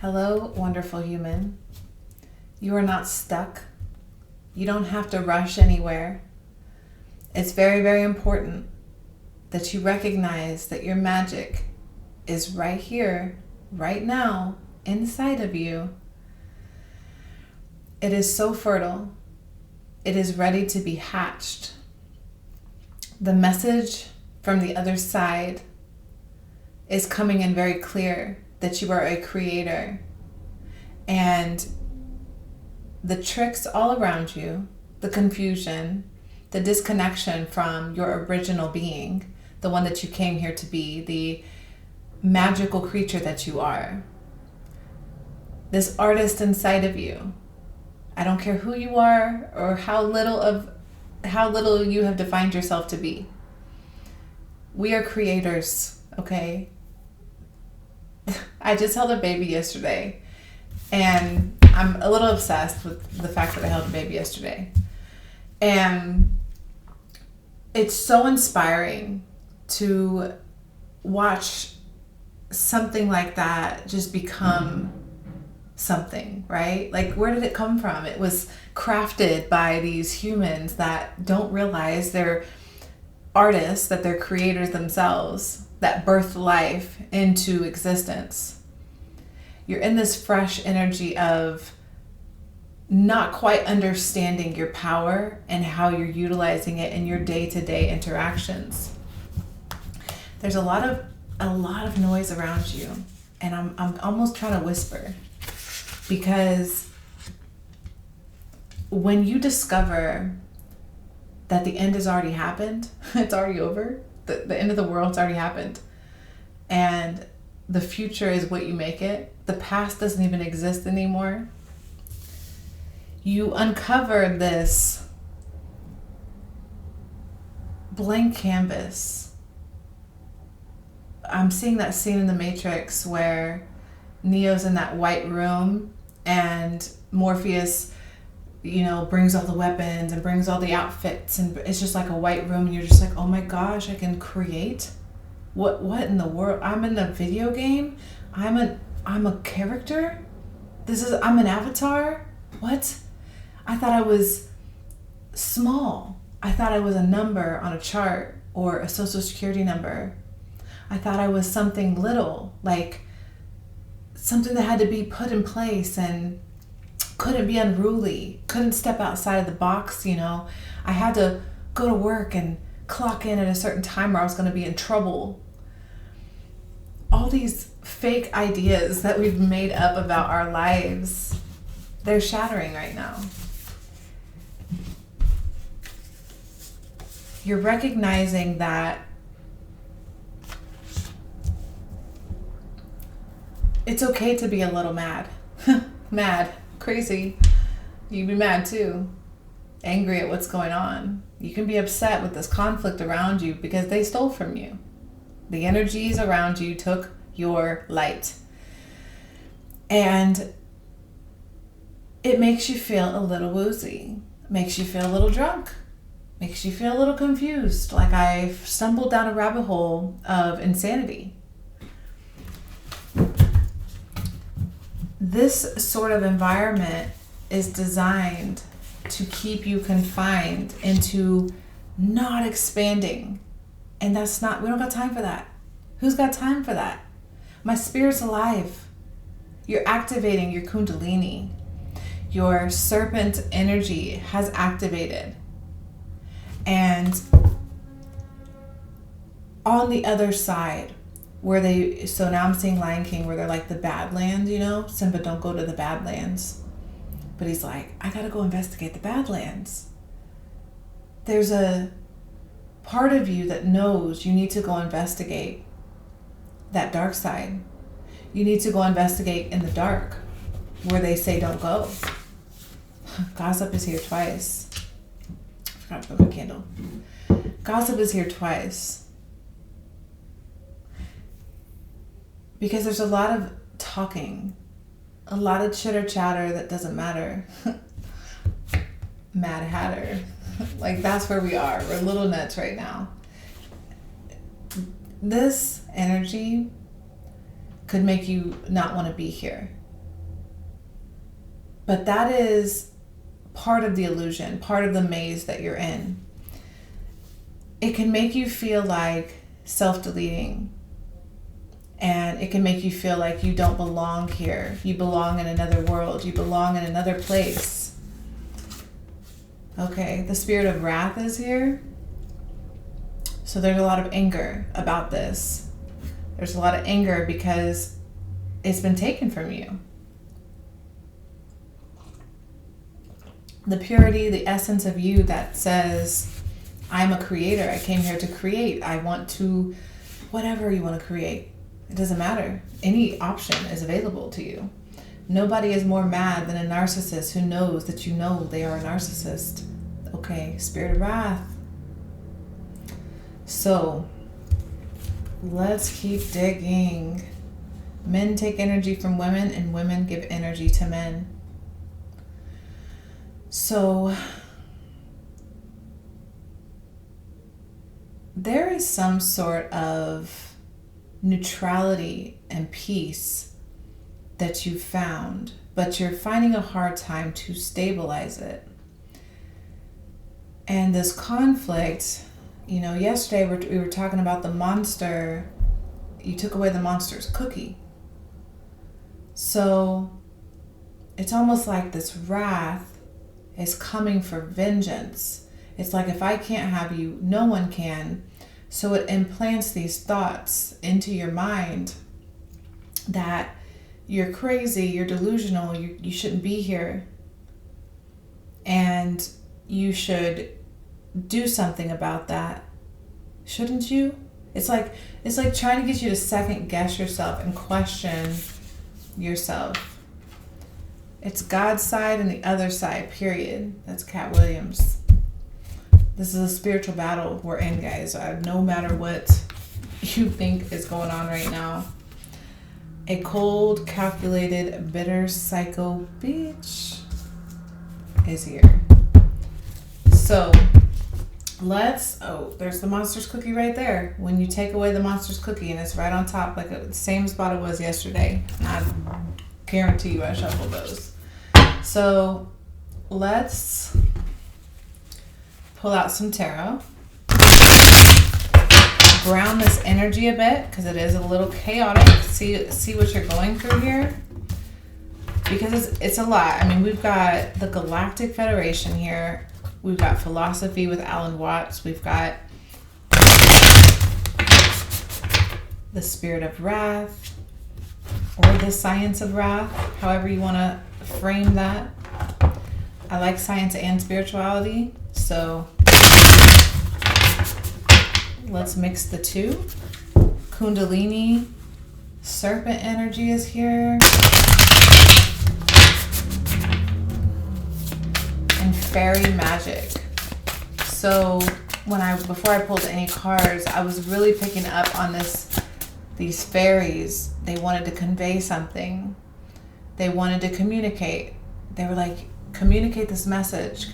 Hello, wonderful human. You are not stuck. You don't have to rush anywhere. It's very, very important that you recognize that your magic is right here, right now, inside of you. It is so fertile. It is ready to be hatched. The message from the other side is coming in very clear that you are a creator, and the tricks all around you, the confusion, the disconnection from your original being, the one that you came here to be, the magical creature that you are, this artist inside of you. I don't care who you are or how little you have defined yourself to be. We are creators, okay? I just held a baby yesterday, and I'm a little obsessed with the fact that I held a baby yesterday. And it's so inspiring to watch something like that just become something, right? Like, where did it come from? It was crafted by these humans that don't realize they're artists, that they're creators themselves, that birth life into existence. You're in this fresh energy of not quite understanding your power and how you're utilizing it in your day-to-day interactions. There's a lot of noise around you, and I'm almost trying to whisper, because when you discover that the end has already happened, it's already over, the end of the world's already happened, and the future is what you make it, the past doesn't even exist anymore, you uncover this blank canvas. I'm seeing that scene in The Matrix where Neo's in that white room and Morpheus, brings all the weapons and brings all the outfits, and it's just like a white room, and you're just like, oh my gosh, I can create? What in the world? I'm in a video game? I'm a character? I'm an avatar? What? I thought I was small. I thought I was a number on a chart or a social security number. I thought I was something little, like something that had to be put in place and couldn't be unruly, couldn't step outside of the box, I had to go to work and clock in at a certain time or I was going to be in trouble. All these fake ideas that we've made up about our lives, they're shattering right now. You're recognizing that it's okay to be a little mad. Mad, crazy. You can be mad too. Angry at what's going on. You can be upset with this conflict around you because they stole from you. The energies around you took your light. And it makes you feel a little woozy. Makes you feel a little drunk. Makes you feel a little confused. Like I've stumbled down a rabbit hole of insanity. This sort of environment is designed to keep you confined into not expanding. And we don't got time for that. Who's got time for that? My spirit's alive. You're activating your kundalini. Your serpent energy has activated. And on the other side, so now I'm seeing Lion King where they're like the Badlands, Simba, don't go to the Badlands. But he's like, I gotta go investigate the Badlands. There's a part of you that knows you need to go investigate that dark side. You need to go investigate in the dark where they say don't go. Gossip is here twice. I forgot to put my candle. Gossip is here twice. Because there's a lot of talking, a lot of chitter chatter that doesn't matter. Mad Hatter. Like, that's where we are. We're little nuts right now. This energy could make you not want to be here. But that is part of the illusion, part of the maze that you're in. It can make you feel like self-deleting, and it can make you feel like you don't belong here. You belong in another world. You belong in another place. Okay, the spirit of wrath is here. So there's a lot of anger about this. There's a lot of anger because it's been taken from you. The purity, the essence of you that says, I'm a creator. I came here to create. I want to, whatever you want to create. It doesn't matter. Any option is available to you. Nobody is more mad than a narcissist who knows that you know they are a narcissist. Okay, spirit of wrath. So, let's keep digging. Men take energy from women and women give energy to men. So, there is some sort of neutrality and peace that you found, but you're finding a hard time to stabilize it. And this conflict, you know, yesterday we were talking about the monster. You took away the monster's cookie. So it's almost like this wrath is coming for vengeance. It's like, if I can't have you, no one can. So it implants these thoughts into your mind that you're crazy, you're delusional, you shouldn't be here, and you should do something about that. Shouldn't you? It's like trying to get you to second guess yourself and question yourself. It's God's side and the other side, period. That's Cat Williams. This is a spiritual battle we're in, guys. No matter what you think is going on right now. A cold, calculated, bitter psycho bitch is here. So there's the monster's cookie right there. When you take away the monster's cookie and it's right on top, like the same spot it was yesterday. I guarantee you I shuffled those. So let's pull out some tarot. Ground this energy a bit because it is a little chaotic. See what you're going through here, because it's a lot. I mean, we've got the Galactic Federation here. We've got philosophy with Alan Watts. We've got the spirit of wrath, or the science of wrath, however you want to frame that. I like science and spirituality, so let's mix the two. Kundalini, serpent energy is here. And fairy magic. So before I pulled any cards, I was really picking up on these fairies. They wanted to convey something. They wanted to communicate. They were like, communicate this message.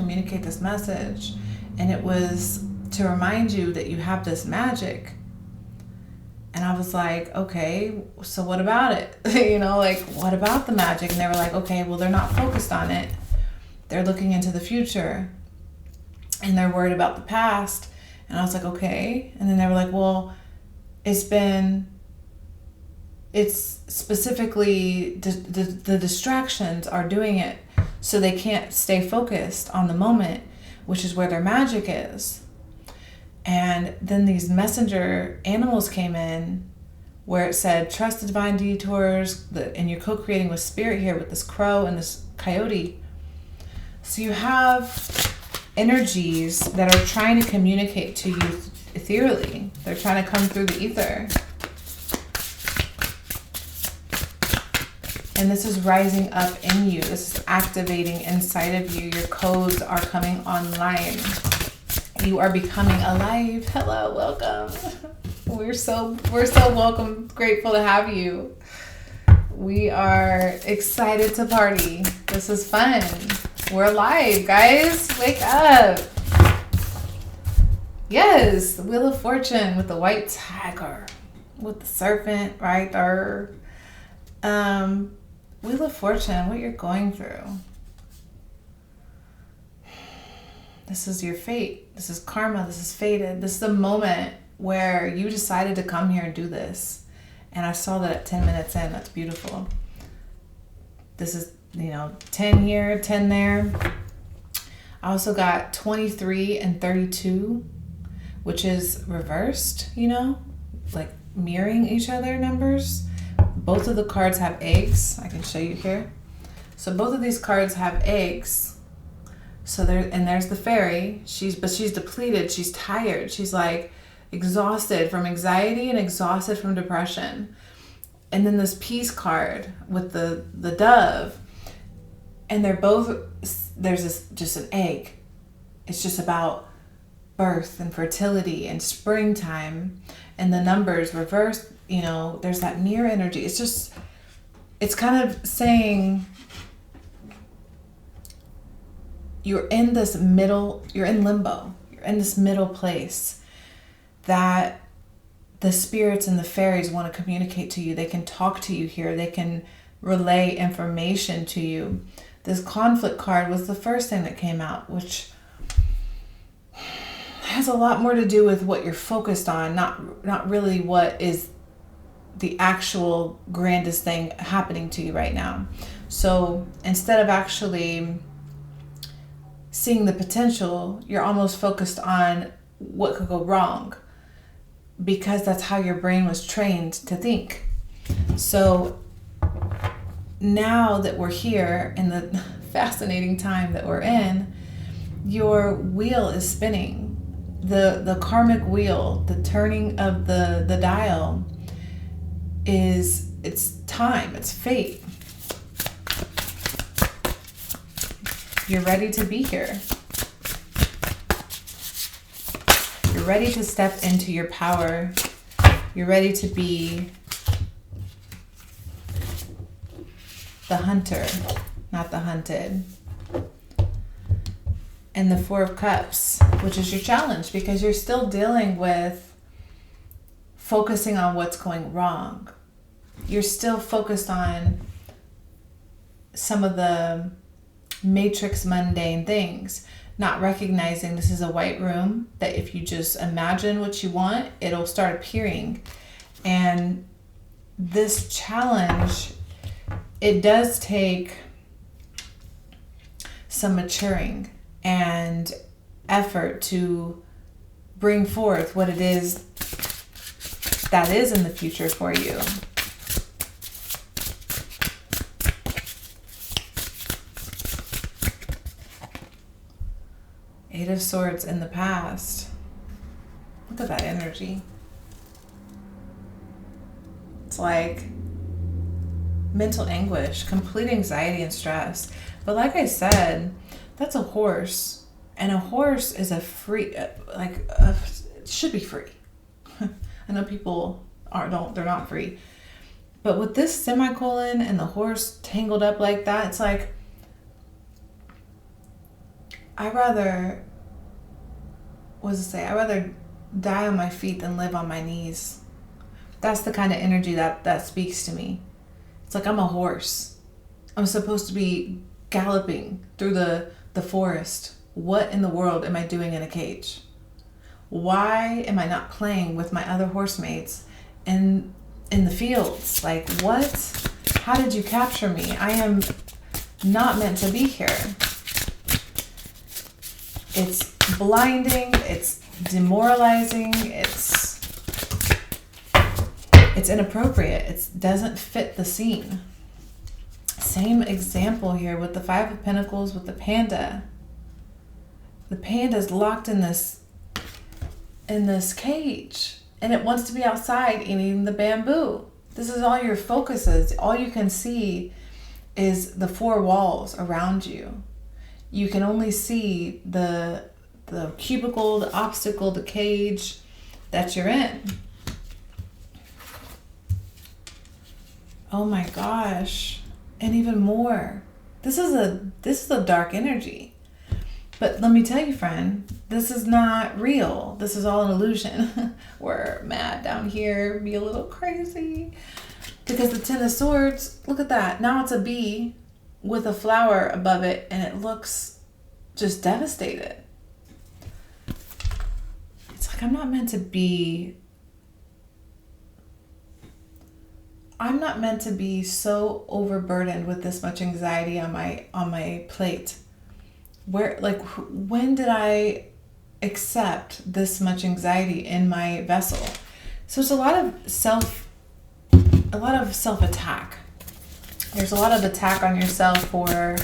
And it was to remind you that you have this magic. And I was like, okay, so what about it? What about the magic? And they were like, okay, well, they're not focused on it. They're looking into the future and they're worried about the past. And I was like, okay. And then they were like, well, it's specifically the distractions are doing it, so they can't stay focused on the moment, which is where their magic is. And then these messenger animals came in where it said, trust the divine detours, and you're co-creating with spirit here with this crow and this coyote. So you have energies that are trying to communicate to you ethereally. They're trying to come through the ether. And this is rising up in you. This is activating inside of you. Your codes are coming online. You are becoming alive. Hello, welcome. We're so welcome, grateful to have you. We are excited to party. This is fun. We're alive, guys. Wake up. Yes, the Wheel of Fortune with the white tiger, with the serpent right there. Wheel of Fortune, what you're going through. This is your fate. This is karma. This is fated. This is the moment where you decided to come here and do this. And I saw that at 10 minutes in. That's beautiful. This is, 10 here, 10 there. I also got 23 and 32, which is reversed, like mirroring each other numbers. Both of the cards have eggs. I can show you here. So both of these cards have eggs. So there's the fairy. She's depleted. She's tired. She's like exhausted from anxiety and exhausted from depression. And then this peace card with the dove. And they're both, there's just an egg. It's just about birth and fertility and springtime. And the numbers reversed, there's that mirror energy. It's kind of saying you're in this middle, you're in limbo. You're in this middle place that the spirits and the fairies want to communicate to you. They can talk to you here. They can relay information to you. This conflict card was the first thing that came out, which has a lot more to do with what you're focused on, not really what is the actual grandest thing happening to you right now. So instead of actually seeing the potential, you're almost focused on what could go wrong, because that's how your brain was trained to think. So now that we're here in the fascinating time that we're in, your wheel is spinning. The karmic wheel, the turning of the dial it's time, it's fate. You're ready to be here. You're ready to step into your power. You're ready to be the hunter, not the hunted. And the Four of Cups, which is your challenge, because you're still dealing with focusing on what's going wrong. You're still focused on some of the matrix mundane things, not recognizing this is a white room, that if you just imagine what you want, it'll start appearing. And this challenge, it does take some maturing and effort to bring forth what it is that is in the future for you. Eight of Swords in the past. Look at that energy. It's like mental anguish, complete anxiety and stress. But like I said, that's a horse. And a horse is a free, it should be free. I know people they're not free. But with this semicolon and the horse tangled up like that, it's like, I'd rather die on my feet than live on my knees. That's the kind of energy that speaks to me. It's like I'm a horse. I'm supposed to be galloping through the forest. What in the world am I doing in a cage? Why am I not playing with my other horse mates in the fields? Like, what? How did you capture me? I am not meant to be here. It's blinding, it's demoralizing, it's inappropriate, it doesn't fit the scene. Same example here with the Five of Pentacles with the panda. The panda's locked in this cage, and it wants to be outside eating the bamboo. This is all your focus is. All you can see is the four walls around you. You can only see the cubicle, the obstacle, the cage that you're in. Oh my gosh. And even more. This is a dark energy. But let me tell you, friend, this is not real. This is all an illusion. We're mad down here, be a little crazy. Because the Ten of Swords, look at that. Now it's a bee with a flower above it, and it looks just devastated. like, I'm not meant to be so overburdened with this much anxiety on my plate. When did I accept this much anxiety in my vessel? So it's a lot of self-attack. There's a lot of attack on yourself for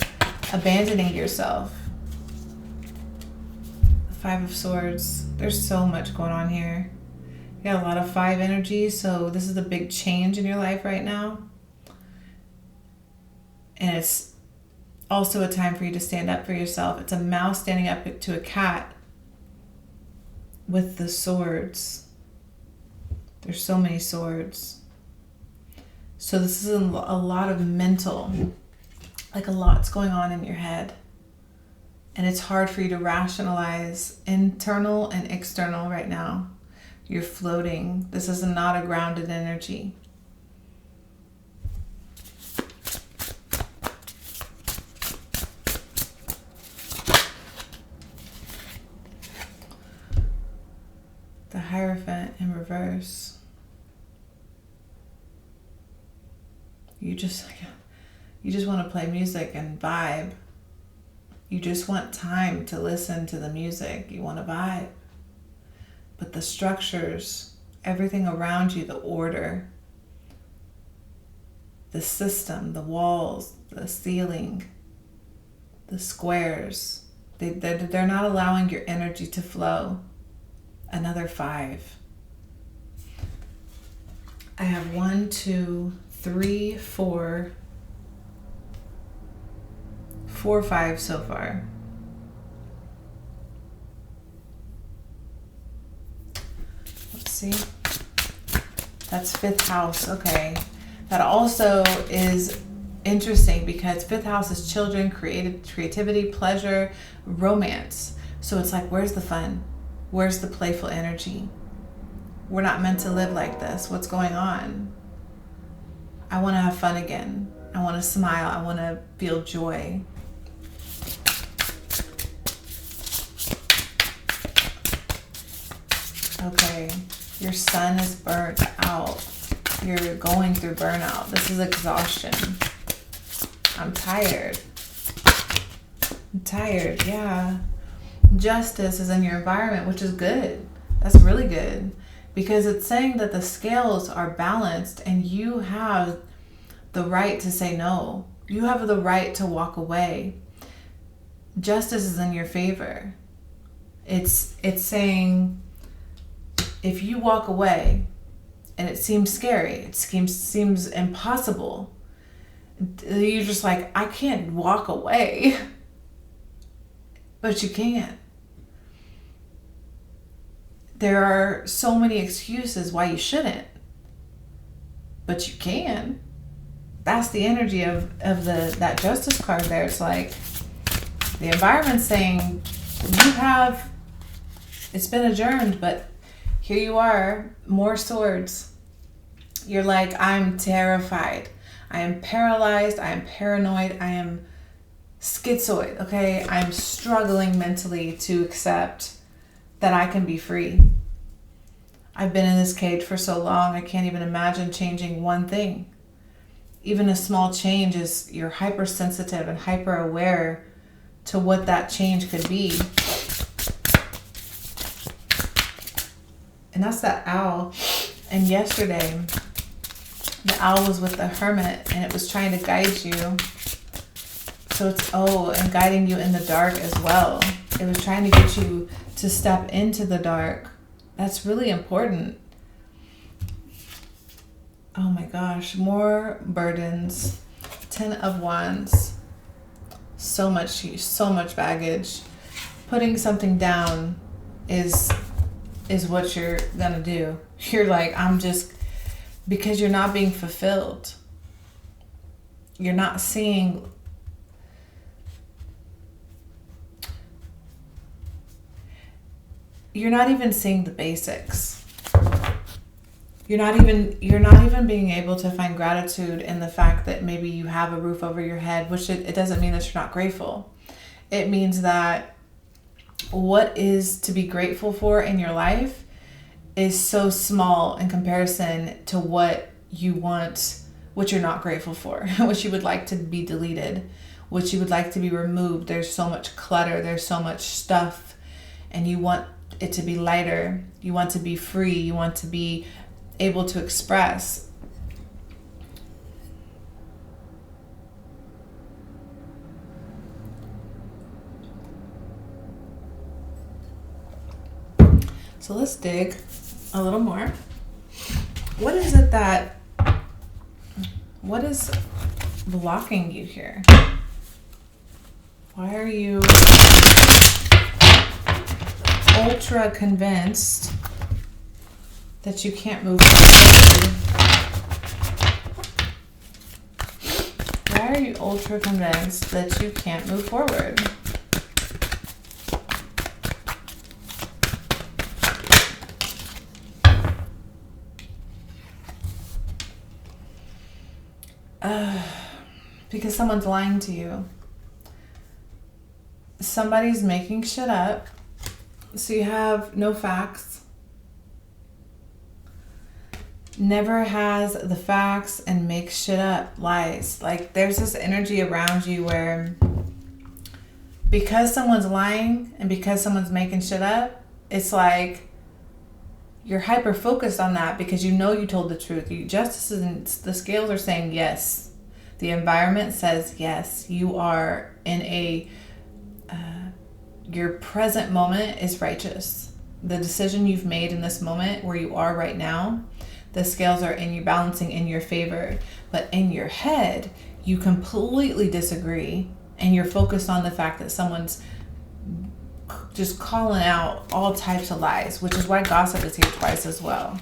abandoning yourself. The Five of Swords. There's so much going on here. You got a lot of 5 energy, so this is a big change in your life right now. And it's also a time for you to stand up for yourself. It's a mouse standing up to a cat with the swords. There's so many swords. So this is a lot of mental, like a lot's going on in your head. And it's hard for you to rationalize internal and external right now. You're floating. This is not a grounded energy. The Hierophant in reverse. You just want to play music and vibe. You just want time to listen to the music. You want to vibe. But the structures, everything around you, the order, the system, the walls, the ceiling, the squares, they're not allowing your energy to flow. Another 5. I have 1, 2, 3, 4, 5 so far. Let's see. That's 5th house. Okay. That also is interesting because 5th house is children, creativity, pleasure, romance. So it's like, where's the fun? Where's the playful energy? We're not meant to live like this. What's going on? I want to have fun again. I want to smile. I want to feel joy. Okay, your sun is burnt out. You're going through burnout. This is exhaustion. I'm tired. Yeah. Justice is in your environment, which is good. That's really good. Because it's saying that the scales are balanced and you have the right to say no. You have the right to walk away. Justice is in your favor. It's saying if you walk away and it seems scary, it seems impossible, you're just like, I can't walk away. But you can. There are so many excuses why you shouldn't, but you can. That's the energy of that Justice card there. It's like the environment's saying it's been adjourned, but here you are, more swords. You're like, I'm terrified. I am paralyzed. I am paranoid. I am schizoid. Okay, I'm struggling mentally to accept that I can be free. I've been in this cage for so long, I can't even imagine changing one thing. Even a small change is, you're hypersensitive and hyper aware to what that change could be. And that's that owl. And yesterday, the owl was with the Hermit and it was trying to guide you. So it's, and guiding you in the dark as well. It was trying to get you to step into the dark. That's really important. Oh my gosh, more burdens. 10 of Wands. So much baggage. Putting something down is what you're gonna do. You're like, because you're not being fulfilled. You're not seeing. You're not even seeing the basics. You're not even being able to find gratitude in the fact that maybe you have a roof over your head, which it doesn't mean that you're not grateful. It means that what is to be grateful for in your life is so small in comparison to what you want, what you're not grateful for, what you would like to be deleted, what you would like to be removed. There's so much clutter, there's so much stuff, and you want it to be lighter. You want to be free. You want to be able to express. So let's dig a little more. What is blocking you here? Why are you ultra convinced that you can't move forward? Why are you ultra convinced that you can't move forward? Because someone's lying to you. Somebody's making shit up. So you have no facts. Never has the facts and makes shit up. Lies. Like, there's this energy around you where because someone's lying and because someone's making shit up, it's like you're hyper focused on that because you know you told the truth. Justice and the scales are saying yes. The environment says yes. You are in your present moment is righteous. The decision you've made in this moment where you are right now, the scales are in you, balancing in your favor. But in your head, you completely disagree, and you're focused on the fact that someone's just calling out all types of lies, which is why gossip is here twice as well.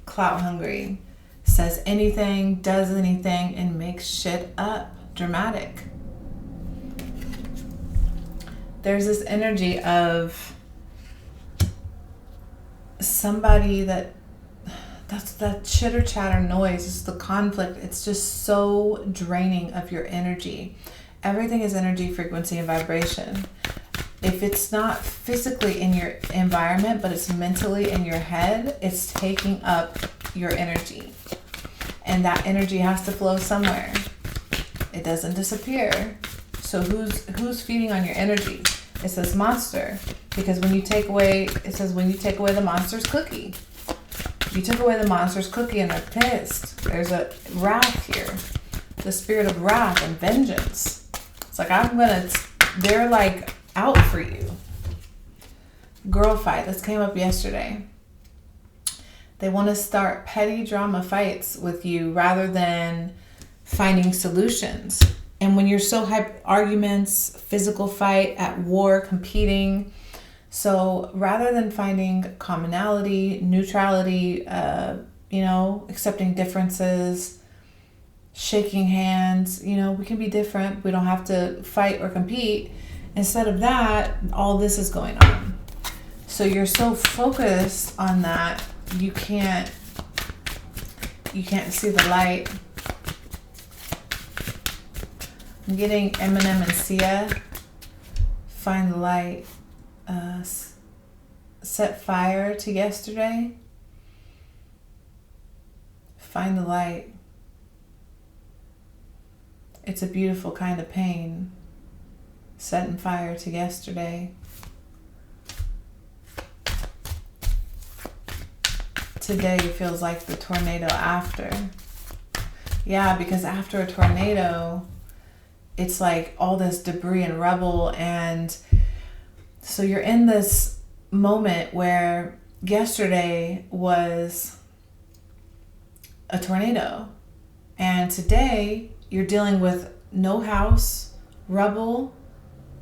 Clout hungry, says anything, does anything, and makes shit up. Dramatic. There's this energy of somebody that's that chitter chatter noise, it's the conflict. It's just so draining of your energy. Everything is energy, frequency, and vibration. If it's not physically in your environment, but it's mentally in your head, it's taking up your energy. And that energy has to flow somewhere. It doesn't disappear. So who's feeding on your energy? It says monster. Because when you take away the monster's cookie. You took away the monster's cookie and they're pissed. There's a wrath here. The spirit of wrath and vengeance. It's like, they're like out for you. Girl fight. This came up yesterday. They want to start petty drama fights with you rather than finding solutions. And when you're so arguments, physical fight, at war, competing. So rather than finding commonality, neutrality, accepting differences, shaking hands, we can be different. We don't have to fight or compete. Instead of that, all this is going on. So you're so focused on that, you can't see the light. I'm getting Eminem and Sia. Find the light. Set fire to yesterday. Find the light. It's a beautiful kind of pain. Setting fire to yesterday. Today feels like the tornado after. Yeah, because after a tornado, it's like all this debris and rubble, and so you're in this moment where yesterday was a tornado, and today you're dealing with no house, rubble,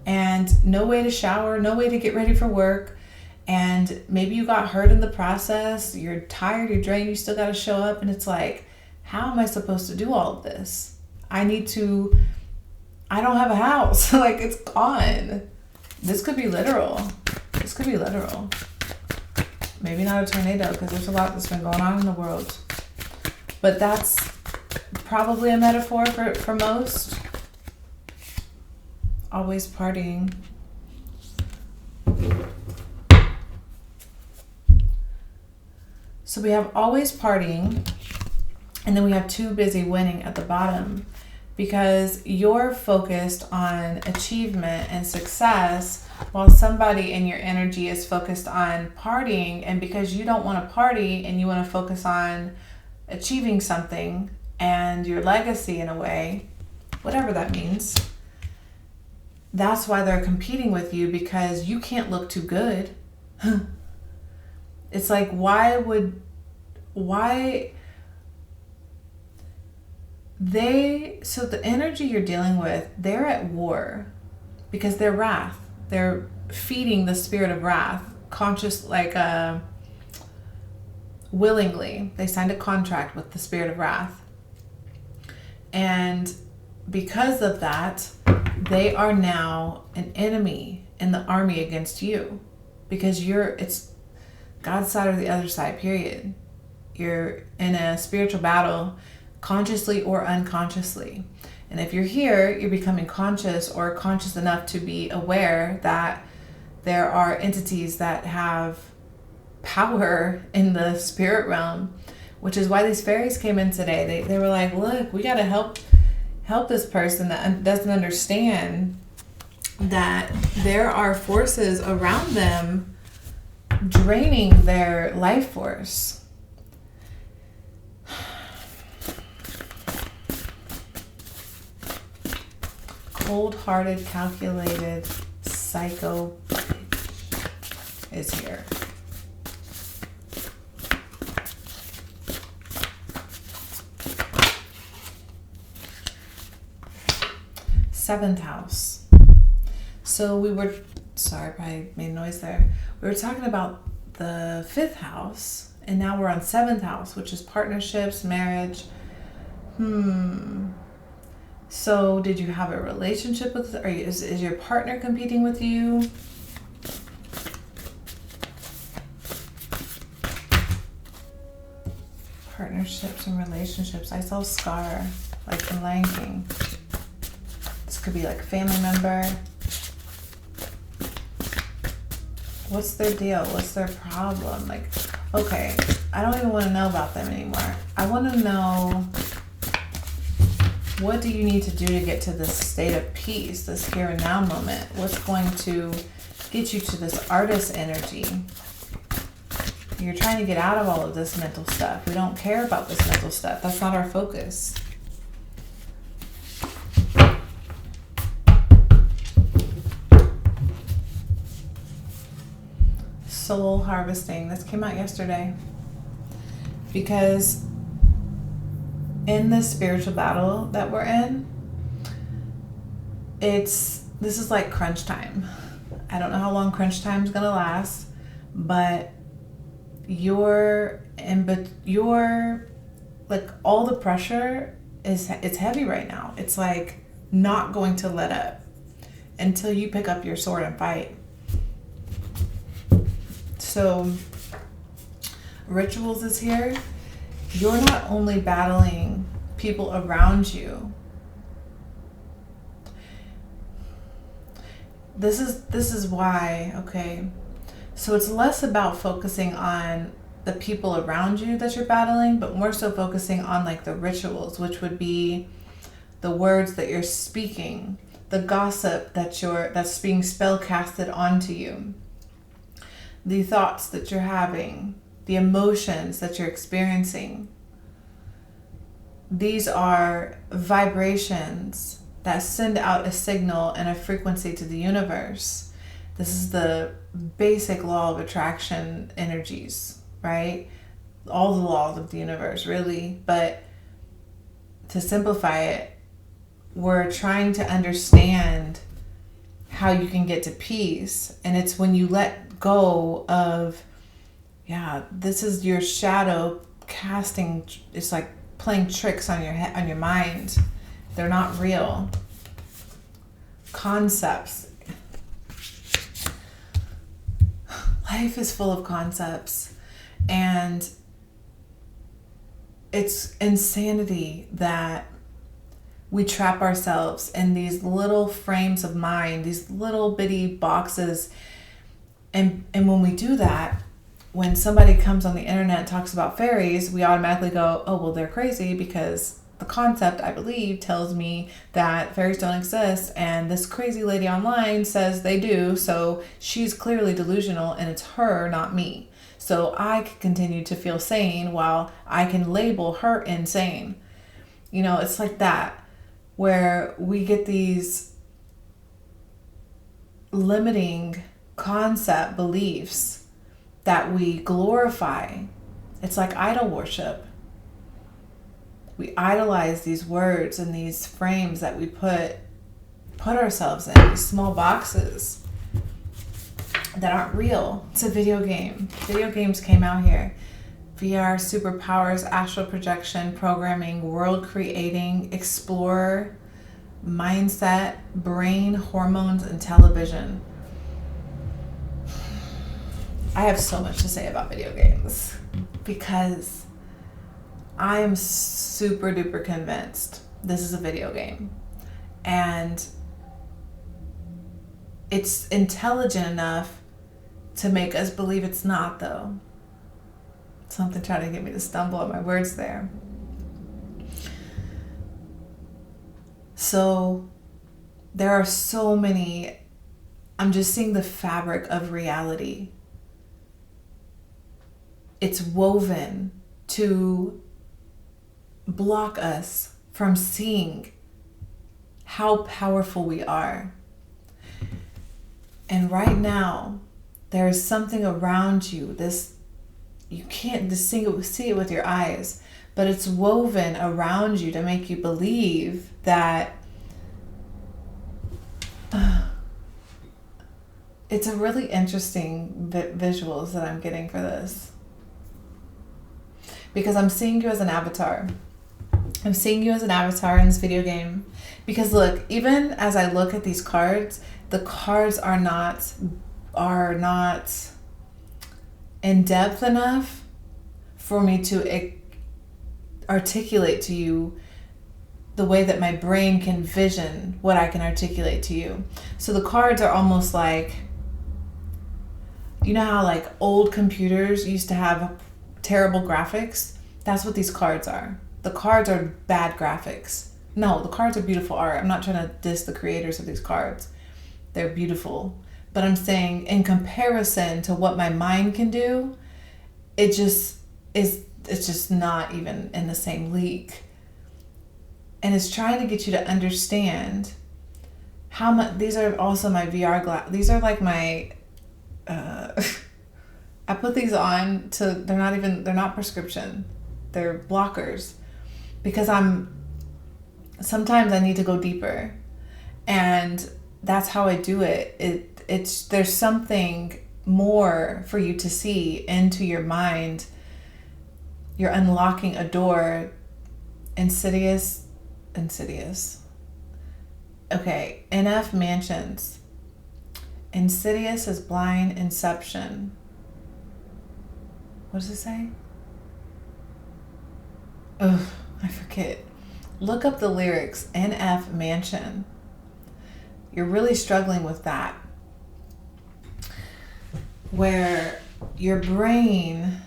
and no way to shower, no way to get ready for work. And maybe you got hurt in the process, you're tired, you're drained, you still got to show up. And it's like, how am I supposed to do all of this? I don't have a house. Like, it's gone. This could be literal. Maybe not a tornado, because there's a lot that's been going on in the world. But that's probably a metaphor for most. Always partying. So we have always partying, and then we have too busy winning at the bottom, because you're focused on achievement and success while somebody in your energy is focused on partying. And because you don't want to party and you want to focus on achieving something and your legacy in a way, whatever that means, that's why they're competing with you, because you can't look too good. It's like, why so the energy you're dealing with, they're at war because they're wrath. They're feeding the spirit of wrath, willingly. They signed a contract with the spirit of wrath. And because of that, they are now an enemy in the army against you, because it's God's side or the other side, period. You're in a spiritual battle, consciously or unconsciously. And if you're here, you're becoming conscious, or conscious enough to be aware that there are entities that have power in the spirit realm, which is why these fairies came in today. They were like, look, we got to help this person that doesn't understand that there are forces around them draining their life force. Cold-hearted, calculated, psycho is here. Seventh house. So sorry, I probably made noise there. We were talking about the fifth house, and now we're on seventh house, which is partnerships, marriage. So did you have a relationship with, or is your partner competing with you? Partnerships and relationships. I saw Scar, like from Lion King. This could be like a family member. What's their deal? What's their problem? Like, okay, I don't even want to know about them anymore. I want to know, what do you need to do to get to this state of peace, this here and now moment? What's going to get you to this artist energy? You're trying to get out of all of this mental stuff. We don't care about this mental stuff. That's not our focus. Soul harvesting. This came out yesterday. Because in this spiritual battle that we're in, this is like crunch time. I don't know how long crunch time is gonna last, but you're like, all the pressure it's heavy right now. It's like not going to let up until you pick up your sword and fight. So rituals is here. You're not only battling people around you. This is why, okay. So it's less about focusing on the people around you that you're battling, but more so focusing on like the rituals, which would be the words that you're speaking, the gossip that's being spell casted onto you, the thoughts that you're having, the emotions that you're experiencing. These are vibrations that send out a signal and a frequency to the universe. This is the basic law of attraction energies, right? All the laws of the universe, really. But to simplify it, we're trying to understand how you can get to peace. And it's when you let go of, this is your shadow casting. It's like playing tricks on your head, on your mind. They're not real. Concepts. Life is full of concepts, and it's insanity that we trap ourselves in these little frames of mind, these little bitty boxes. And when we do that, when somebody comes on the internet and talks about fairies, we automatically go, oh, well, they're crazy, because the concept, I believe, tells me that fairies don't exist, and this crazy lady online says they do, so she's clearly delusional, and it's her, not me. So I can continue to feel sane while I can label her insane. You know, it's like that, where we get these limiting concept beliefs that we glorify. It's like idol worship. We idolize these words and these frames that we put ourselves in, these small boxes that aren't real. It's a video game. Video games came out here. VR, superpowers, astral projection, programming, world creating, explorer, mindset, brain, hormones, and television. I have so much to say about video games because I am super duper convinced this is a video game. And it's intelligent enough to make us believe it's not, though. Something trying to get me to stumble on my words there. So there are so many, I'm just seeing the fabric of reality. It's woven to block us from seeing how powerful we are. And right now, there is something around you, you can't see it with your eyes, but it's woven around you to make you believe that it's a really interesting visuals that I'm getting for this. Because I'm seeing you as an avatar. I'm seeing you as an avatar in this video game. Because look, even as I look at these cards, the cards are not in depth enough for me to articulate to you the way that my brain can vision what I can articulate to you. So the cards are almost like, you know how like old computers used to have terrible graphics? That's what these cards are. The cards are bad graphics. No, the cards are beautiful art. I'm not trying to diss the creators of these cards. They're beautiful. But I'm saying in comparison to what my mind can do, it's just not even in the same league. And it's trying to get you to understand how much, these are also my VR glass. These are like my, I put these on to, they're not prescription. They're blockers because sometimes I need to go deeper, and that's how I do it. There's something more for you to see into your mind. You're unlocking a door. Insidious. Okay, NF Mansions. Insidious is blind inception. What does it say? Ugh, I forget. Look up the lyrics. NF Mansion. You're really struggling with that. Where your brain,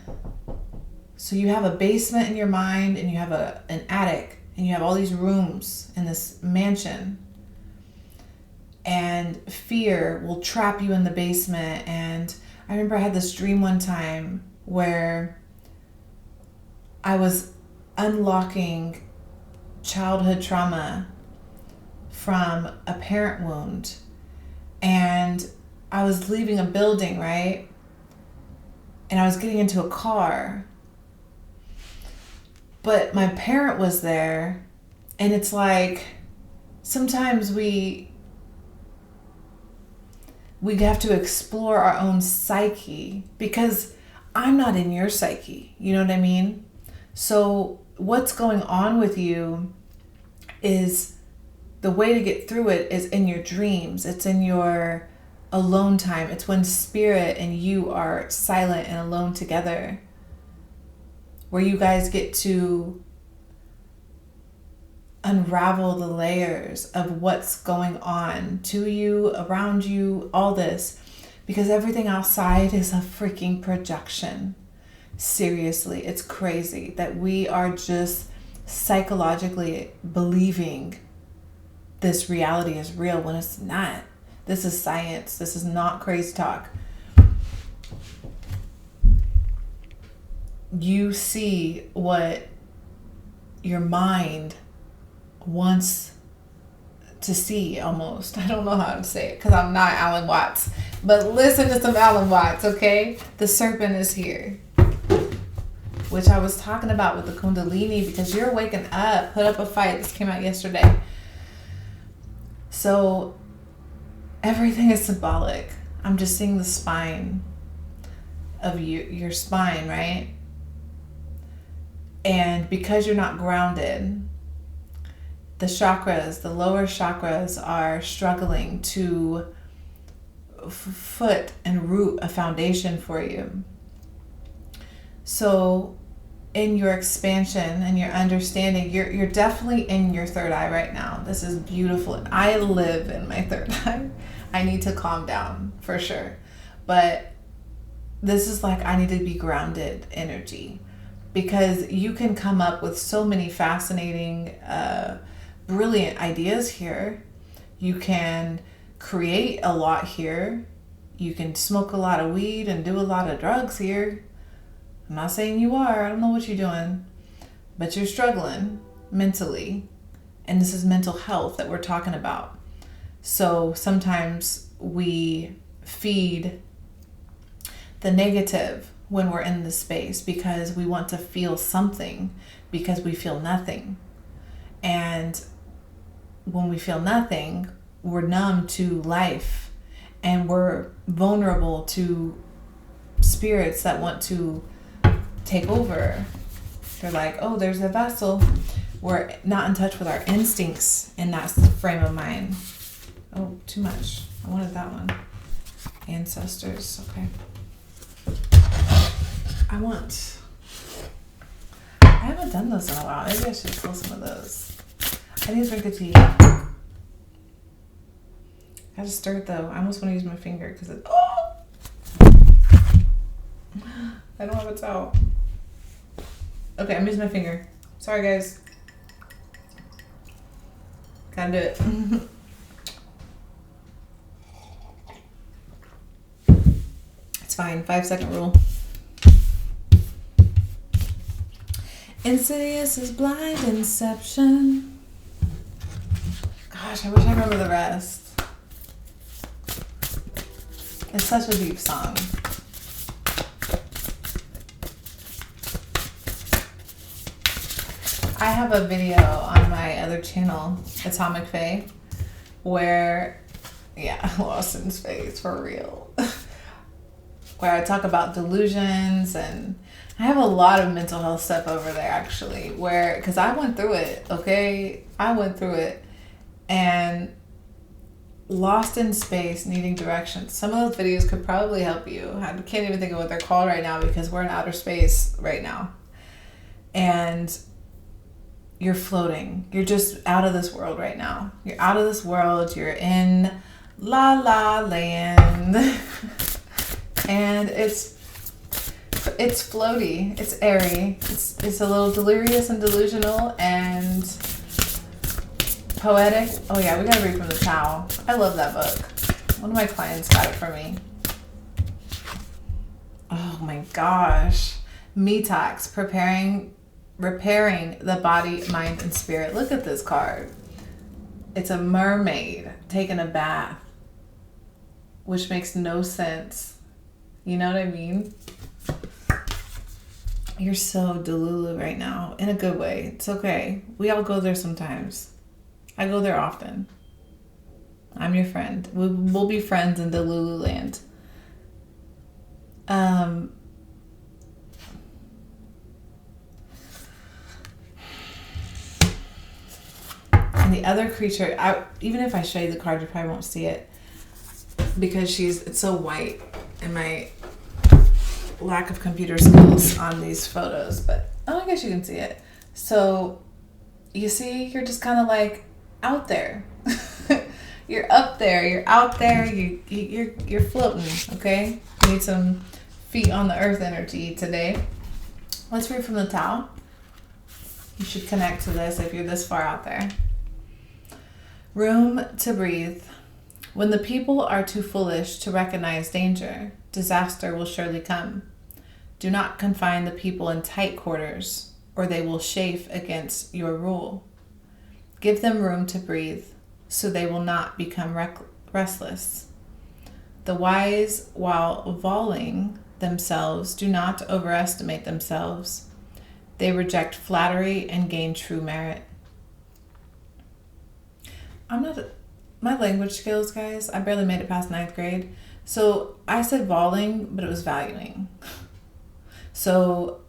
so you have a basement in your mind and you have an attic and you have all these rooms in this mansion, and fear will trap you in the basement. And I remember I had this dream one time where I was unlocking childhood trauma from a parent wound, and I was leaving a building, right? And I was getting into a car, but my parent was there. And it's like, sometimes we have to explore our own psyche, because I'm not in your psyche. You know what I mean? So what's going on with you is, the way to get through it is in your dreams. It's in your alone time. It's when spirit and you are silent and alone together, where you guys get to unravel the layers of what's going on to you, around you, all this. because everything outside is a freaking projection. Seriously, it's crazy that we are just psychologically believing this reality is real when it's not. This is science. This is not crazy talk. You see what your mind wants to see, almost. I don't know how to say it because I'm not Alan Watts. But listen to some Alan Watts, okay? The serpent is here. Which I was talking about with the Kundalini, because you're waking up. Put up a fight. This came out yesterday. So everything is symbolic. I'm just seeing the spine of your spine, right? And because you're not grounded, the chakras, the lower chakras, are struggling to foot and root a foundation for you. So in your expansion and your understanding, you're definitely in your third eye right now. This is beautiful. I live in my third eye. I need to calm down for sure. But this is like, I need to be grounded energy, because you can come up with so many fascinating, brilliant ideas here. You can create a lot here. You can smoke a lot of weed and do a lot of drugs here. I'm not saying you are. I don't know what you're doing, but you're struggling mentally. And this is mental health that we're talking about. So sometimes we feed the negative when we're in this space because we want to feel something, because we feel nothing. And when we feel nothing, we're numb to life, and we're vulnerable to spirits that want to take over. They're like, oh, there's a vessel. We're not in touch with our instincts in that frame of mind. Oh, too much. I wanted that one. Ancestors. Okay. I haven't done this in a while. Maybe I should pull some of those. I need to drink a tea. I had to stir it though. I almost want to use my finger because it. Oh! I don't have a towel. Okay, I'm using my finger. Sorry, guys. Gotta do it. It's fine. 5-second rule. Insidious is blind inception. Gosh, I wish I remember the rest. It's such a deep song. I have a video on my other channel, Atomic Fae, where, lost in space, for real. Where I talk about delusions, and I have a lot of mental health stuff over there actually, because I went through it, okay? I went through it, and lost in space, needing direction. Some of those videos could probably help you. I can't even think of what they're called right now because we're in outer space right now. And you're floating. You're just out of this world right now. You're out of this world. You're in La La Land. And it's floaty. It's airy. It's a little delirious and delusional and poetic. Oh yeah, we gotta read from the Tao. I love that book. One of my clients got it for me. Oh my gosh. Metox, repairing the body, mind, and spirit. Look at this card. It's a mermaid taking a bath, which makes no sense. You know what I mean? You're so delulu right now, in a good way. It's okay. We all go there sometimes. I go there often. I'm your friend. We'll be friends in Delulu land. And the other creature, even if I show you the card, you probably won't see it because it's so white and my lack of computer skills on these photos, but I guess you can see it. So you see, you're just kind of like out there. You're up there. You're out there. You're floating. Okay. You need some feet on the earth energy today. Let's read from the Tao. You should connect to this if you're this far out there. Room to breathe. When the people are too foolish to recognize danger, disaster will surely come. Do not confine the people in tight quarters, or they will chafe against your rule. Give them room to breathe, so they will not become restless. The wise, while vauling themselves, do not overestimate themselves. They reject flattery and gain true merit. My language skills, guys, I barely made it past 9th grade. So I said vauling, but it was valuing. So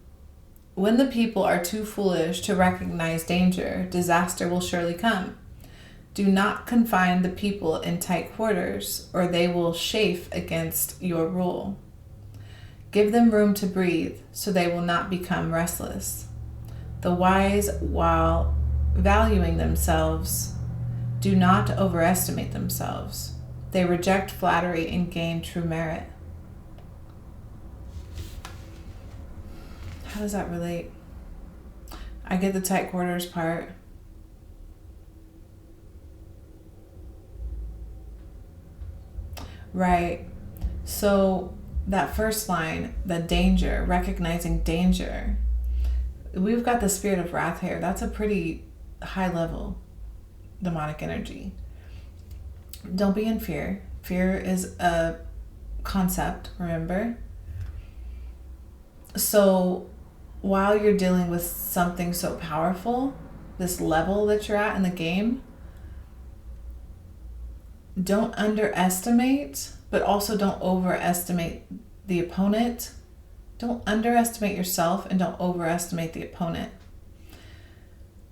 when the people are too foolish to recognize danger, disaster will surely come. Do not confine the people in tight quarters, or they will chafe against your rule. Give them room to breathe, so they will not become restless. The wise, while valuing themselves, do not overestimate themselves. They reject flattery and gain true merit. How does that relate? I get the tight quarters part. Right. So that first line, the danger, recognizing danger. We've got the spirit of wrath here. That's a pretty high level demonic energy. Don't be in fear. Fear is a concept, remember? So while you're dealing with something so powerful, this level that you're at in the game, don't underestimate, but also don't overestimate the opponent. Don't underestimate yourself and don't overestimate the opponent.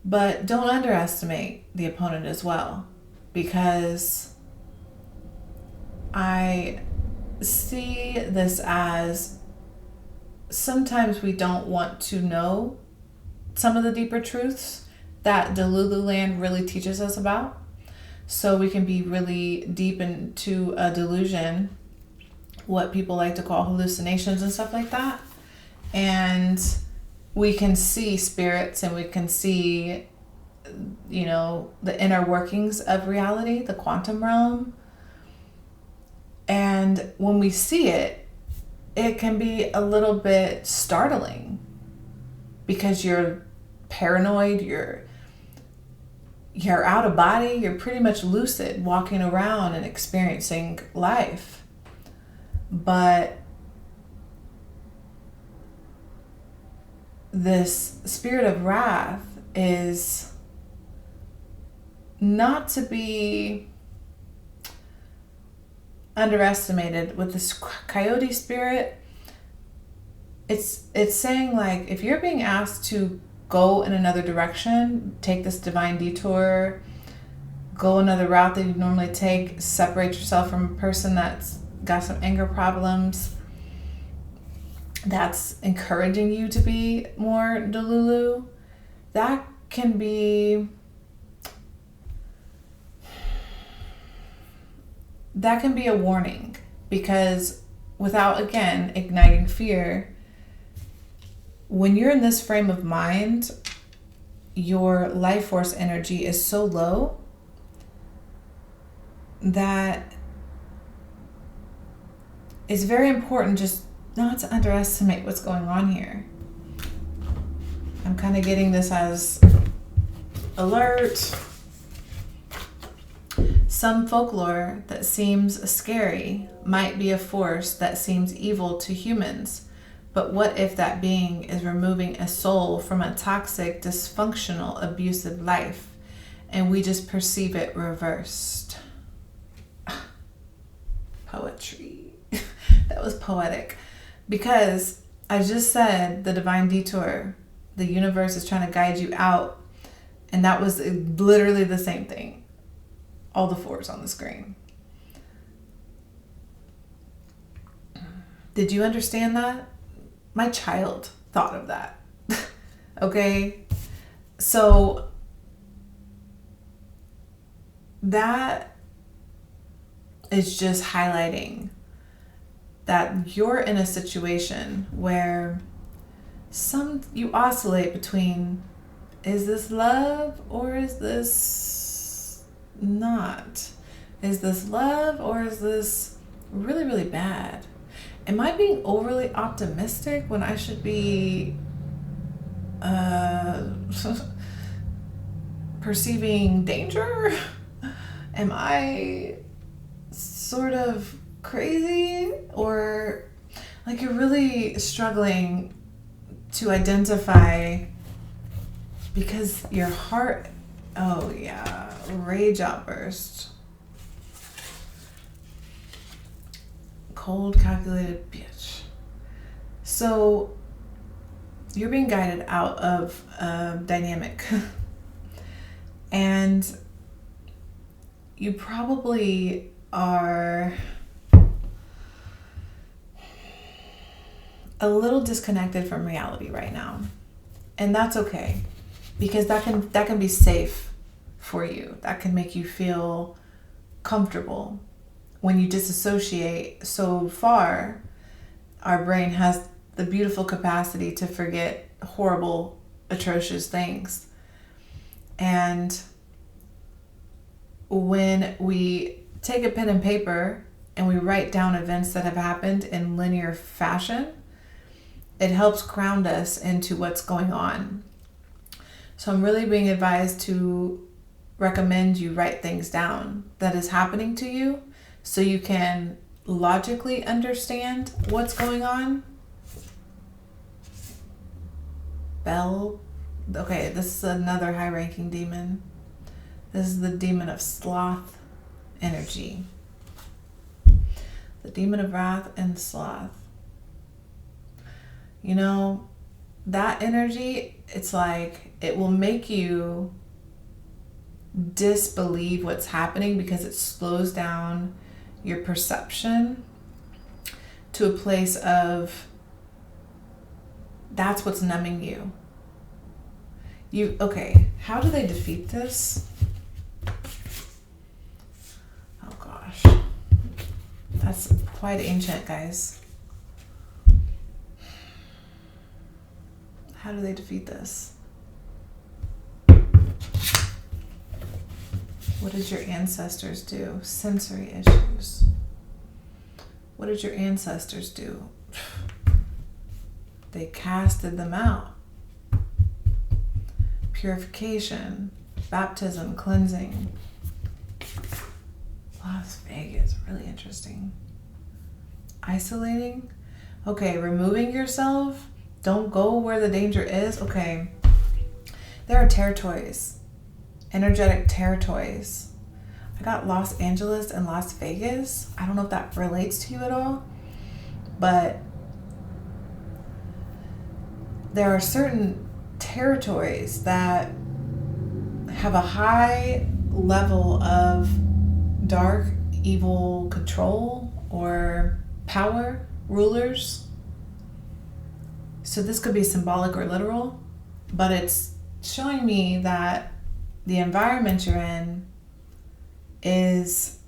But don't underestimate the opponent as well, because I see this as sometimes we don't want to know some of the deeper truths that Delulu land really teaches us about. So we can be really deep into a delusion, what people like to call hallucinations and stuff like that. And we can see spirits and we can see, the inner workings of reality, the quantum realm. And when we see it, it can be a little bit startling because you're paranoid, you're out of body, you're pretty much lucid, walking around and experiencing life. But this spirit of wrath is not to be underestimated. With this coyote spirit, it's saying, like, if you're being asked to go in another direction, take this divine detour, go another route that you normally take, separate yourself from a person that's got some anger problems, that's encouraging you to be more Delulu, that can be a warning, because without, again, igniting fear, when you're in this frame of mind, your life force energy is so low that it's very important just not to underestimate what's going on here. I'm kind of getting this as alert. Some folklore that seems scary might be a force that seems evil to humans. But what if that being is removing a soul from a toxic, dysfunctional, abusive life, and we just perceive it reversed? Poetry. That was poetic. Because I just said the divine detour, the universe is trying to guide you out, and that was literally the same thing. All the fours on the screen. Did you understand that? My child thought of that. Okay? So that is just highlighting that you're in a situation where you oscillate between, is this love or is this not? Is this love or is this really, really bad? Am I being overly optimistic when I should be perceiving danger? Am I sort of crazy? Or like you're really struggling to identify, because your heart, oh yeah, rage outburst. Cold, calculated bitch. So you're being guided out of a dynamic. And you probably are a little disconnected from reality right now. And that's okay, because that can be safe for you. That can make you feel comfortable. When you disassociate so far, our brain has the beautiful capacity to forget horrible, atrocious things. And when we take a pen and paper and we write down events that have happened in linear fashion, it helps ground us into what's going on. So I'm really being advised to recommend you write things down that is happening to you, so you can logically understand what's going on. Bell. Okay, this is another high-ranking demon. This is the demon of sloth energy. The demon of wrath and sloth. You know, that energy, it's like it will make you disbelieve what's happening because it slows down your perception to a place of that's what's numbing you. Okay, how do they defeat this? Oh gosh. That's quite ancient, guys. How do they defeat this? What did your ancestors do? Sensory issues. What did your ancestors do? They casted them out. Purification, baptism, cleansing. Las Vegas, really interesting. Isolating. Okay, removing yourself. Don't go where the danger is. Okay. There are territories. Energetic territories. I got Los Angeles and Las Vegas. I don't know if that relates to you at all, but there are certain territories that have a high level of dark, evil control or power, rulers. So this could be symbolic or literal, but it's showing me that the environment you're in is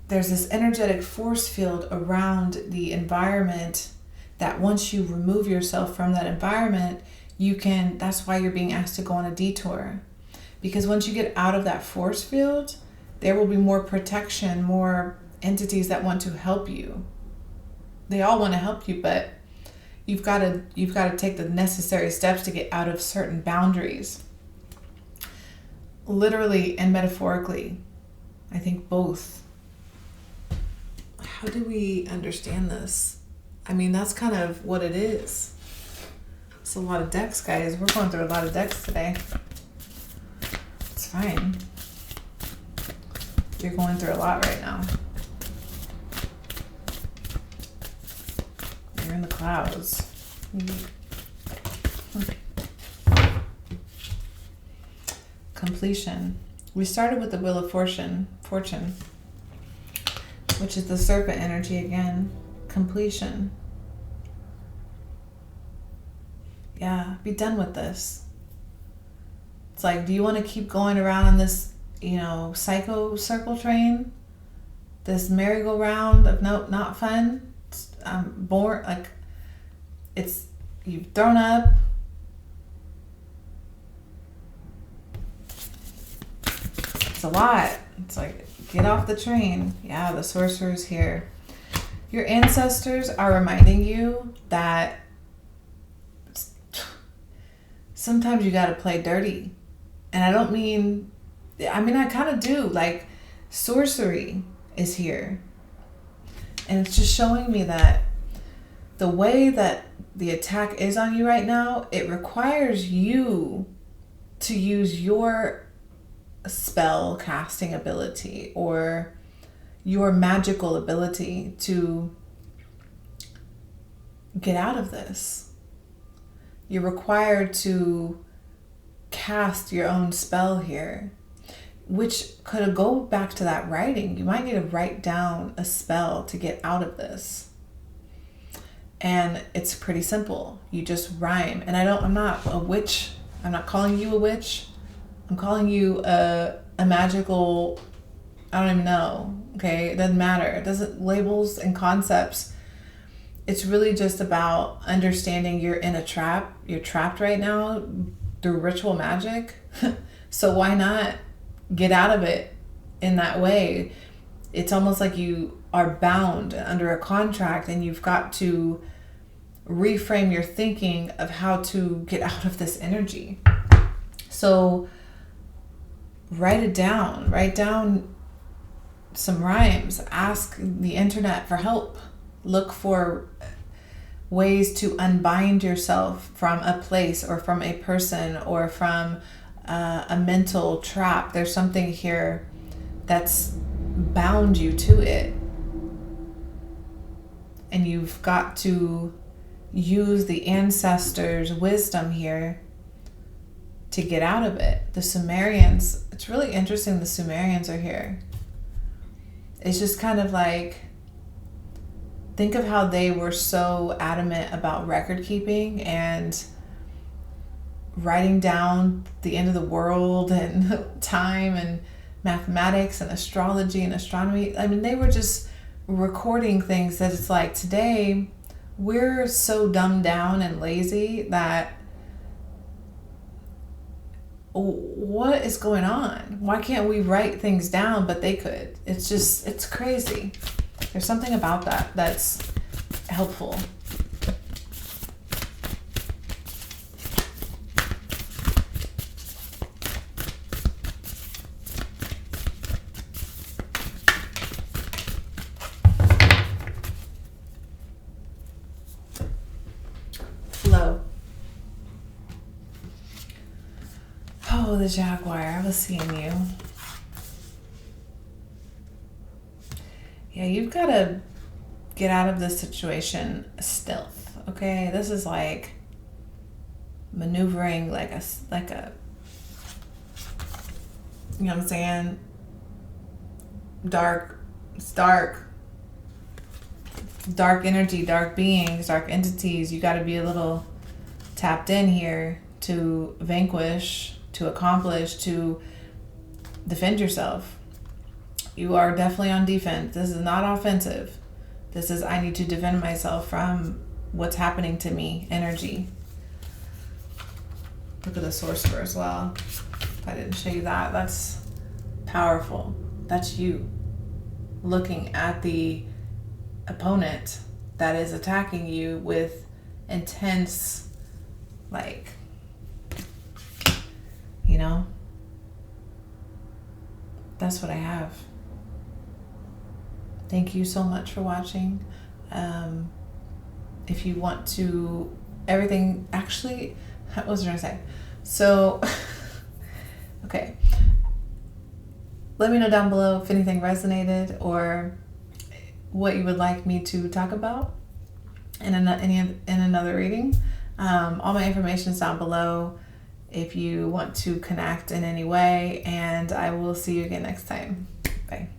there's this energetic force field around the environment that once you remove yourself from that environment, that's why you're being asked to go on a detour. Because once you get out of that force field, there will be more protection, more entities that want to help you. They all want to help you, but you've got to take the necessary steps to get out of certain boundaries. Literally and metaphorically. I think both. How do we understand this? I mean, that's kind of what it is. It's a lot of decks, guys. We're going through a lot of decks today. It's fine. You're going through a lot right now. You're in the clouds. Completion. We started with the Wheel of Fortune, which is the serpent energy again. Completion. Yeah, be done with this. It's like, do you want to keep going around on this, psycho circle train? This merry-go-round of not fun? Bored, like, you've thrown up. It's a lot. It's like, get off the train. Yeah, the sorcerer's here. Your ancestors are reminding you that sometimes you got to play dirty. And I kind of do. Like, sorcery is here. And it's just showing me that the way that the attack is on you right now, it requires you to use your spell casting ability or your magical ability to get out of this. You're required to cast your own spell here, which could go back to that writing. You might need to write down a spell to get out of this. And it's pretty simple. You just rhyme. And I'm not a witch. I'm not calling you a witch. I'm calling you a magical, I don't even know. Okay, it doesn't matter. It doesn't, labels and concepts. It's really just about understanding you're in a trap. You're trapped right now through ritual magic. So why not get out of it in that way? It's almost like you are bound under a contract and you've got to reframe your thinking of how to get out of this energy. So write it down. Write down some rhymes. Ask the internet for help. Look for ways to unbind yourself from a place or from a person or from a mental trap. There's something here that's bound you to it. And you've got to use the ancestors' wisdom here to get out of it. The Sumerians, it's really interesting the Sumerians are here. It's just kind of like, think of how they were so adamant about record keeping and writing down the end of the world and time and mathematics and astrology and astronomy. I mean, they were just recording things that it's like today we're so dumbed down and lazy that what is going on? Why can't we write things down, but they could? It's crazy. There's something about that that's helpful. Flow. Oh, the Jaguar. I was seeing you. Yeah, you've got to get out of this situation stealth, okay? This is like maneuvering like a, you know what I'm saying? It's dark energy, dark beings, dark entities. You got to be a little tapped in here to vanquish, to accomplish, to defend yourself. You are definitely on defense. This is not offensive. This is, I need to defend myself from what's happening to me energy. Look at the sorcerer as well. If I didn't show you that, that's powerful. That's you looking at the opponent that is attacking you with intense, like, you know, that's what I have. Thank you so much for watching. If you want to, everything, actually, what was I going to say? So, okay. Let me know down below if anything resonated or what you would like me to talk about in another reading. All my information is down below if you want to connect in any way, and I will see you again next time. Bye.